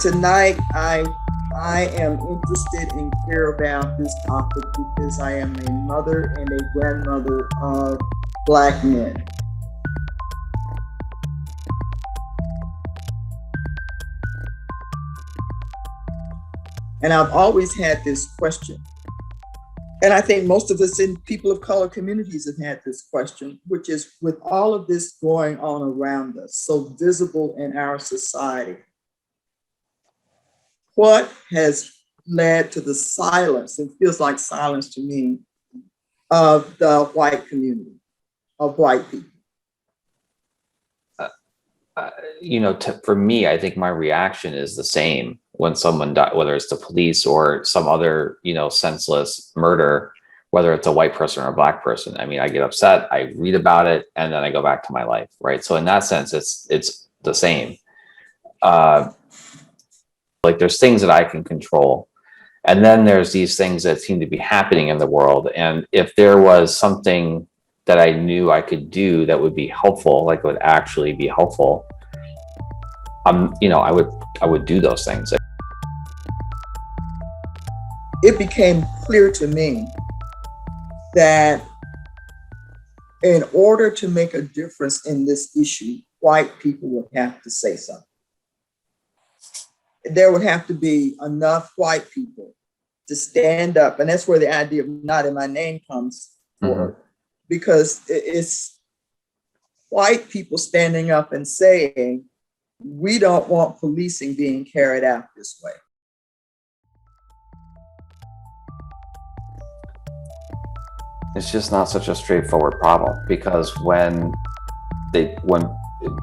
Tonight, I am interested and care about this topic because I am a mother and a grandmother of Black men. And I've always had this question. And I think most of us in people of color communities have had this question, which is, with all of this going on around us, so visible in our society, what has led to the silence, it feels like silence to me, of the white community, of white people? For me, I think my reaction is the same when someone dies, whether it's the police or some other, senseless murder, whether it's a white person or a Black person. I mean, I get upset, I read about it, and then I go back to my life, right? So in that sense, it's the same. Like, there's things that I can control, and then there's these things that seem to be happening in the world. And if there was something that I knew I could do that would be helpful, like would actually be helpful, I would do those things. It became clear to me that in order to make a difference in this issue, white people would have to say something. There would have to be enough white people to stand up. And that's where the idea of Not in My Name comes forward. Mm-hmm. Because it's white people standing up and saying, we don't want policing being carried out this way. It's just not such a straightforward problem, because when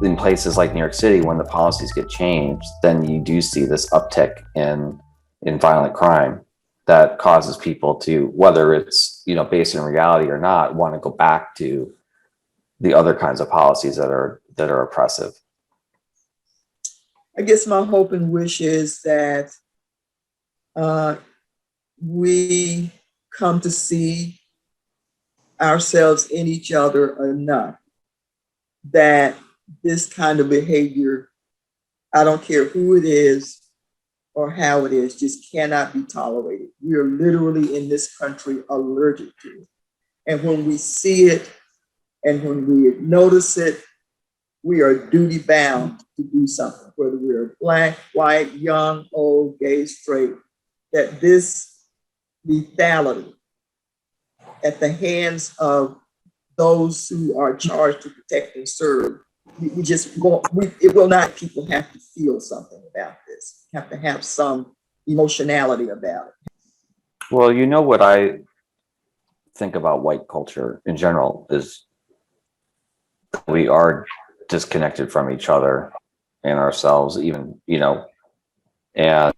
in places like New York City, when the policies get changed, then you do see this uptick in violent crime that causes people to, whether it's based in reality or not, want to go back to the other kinds of policies that are oppressive. I guess my hope and wish is that we come to see ourselves in each other enough that this kind of behavior, I don't care who it is or how it is, just cannot be tolerated. We are literally in this country allergic to it. And when we see it and when we notice it, we are duty bound to do something, whether we're Black, white, young, old, gay, straight, that this lethality at the hands of those who are charged to protect and serve, it will not, people have to feel something about this, have to have some emotionality about it. Well, what I think about white culture in general is we are disconnected from each other and ourselves, even, and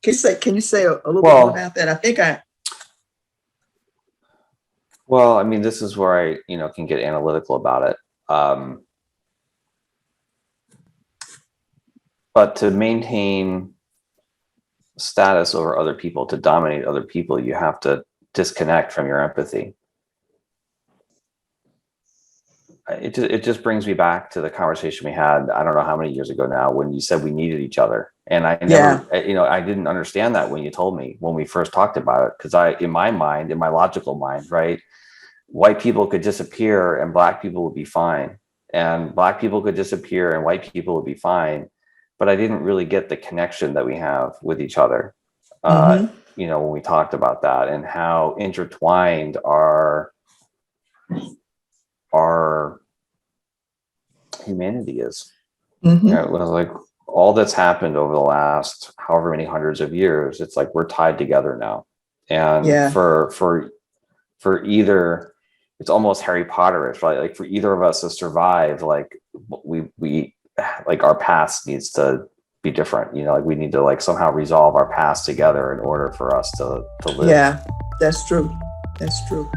can you say a little bit more about that? Well, I mean, this is where I, can get analytical about it. But to maintain status over other people, to dominate other people, you have to disconnect from your empathy. It just brings me back to the conversation we had, I don't know how many years ago now, when you said we needed each other. And I never, I didn't understand that when you told me, when we first talked about it, because in my logical mind, right, white people could disappear and Black people would be fine, and Black people could disappear and white people would be fine. But I didn't really get the connection that we have with each other, when we talked about that and how intertwined our humanity is. Mm-hmm. It was like all that's happened over the last however many hundreds of years, it's like we're tied together now. And for either, it's almost Harry Potterish, right? Like for either of us to survive, like we like our past needs to be different, like we need to like somehow resolve our past together in order for us to live. Yeah, that's true. That's true.